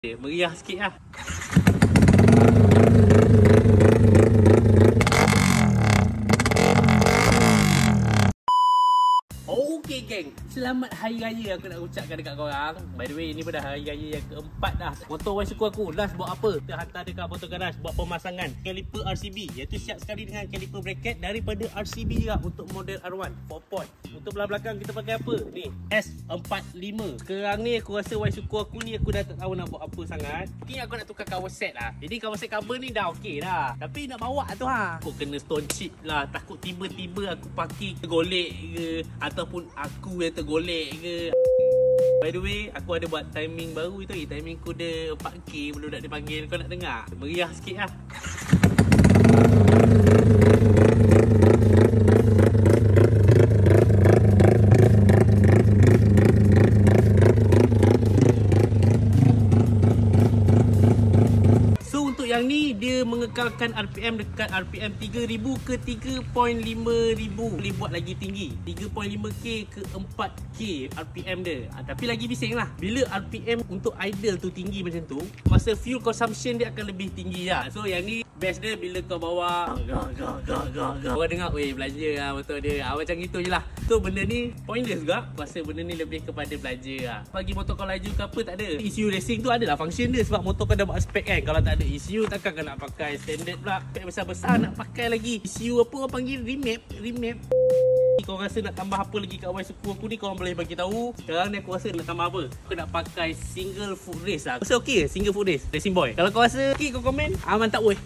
Meriah sikit lah. Okey geng, selamat Hari Raya aku nak ucapkan dekat korang. By the way, ini dah Hari Raya yang keempat dah. Motor Y Suku aku last buat apa? Kita hantar dekat Motor Garage buat pemasangan caliper RCB, iaitu siap sekali dengan caliper bracket daripada RCB juga untuk model R1 4 point. Untuk belah belakang kita pakai apa? Ni S45. Sekarang ni aku rasa Y Suku aku ni aku dah tak tahu nak buat apa sangat. Mungkin aku nak tukar cover set lah. Jadi cover set cover ni dah okey dah. Tapi nak bawa tu ha, aku kena stone chip lah. Takut tiba-tiba aku parking tergolek ke, ataupun aku yang tergolek ke. By the way, aku ada buat timing baru tu. Timing kuda 4K belum nak dipanggil. Kau nak dengar? Meriah sikit lah. Yang ni dia mengekalkan RPM dekat RPM 3000 ke 3.5000. Boleh buat lagi tinggi 3.5K ke 4K RPM dia. Tapi lagi bising lah, bila RPM untuk idle tu tinggi macam tu, masa fuel consumption dia akan lebih tinggi lah. So yang ni best dia bila kau bawa orang dengar, weh belanja lah motor dia. Macam gitu je lah. So benda ni pointless juga. Aku rasa benda ni lebih kepada belanja lah. Bagi motor kau laju ke apa tak ada. ECU racing tu adalah function dia, sebab motor kau dah buat spek kan. Kalau tak ada ECU takkan kau nak pakai standard pula. Spek besar-besar nak pakai lagi ECU apa orang panggil, remap. Kau rasa nak tambah apa lagi kat Y Suku aku ni, korang boleh bagi tahu. Sekarang ni aku rasa nak tambah apa. Aku nak pakai single foot race lah. Aku rasa okey single foot race racing boy. Kalau kau rasa okey, kau komen. Mantap weh.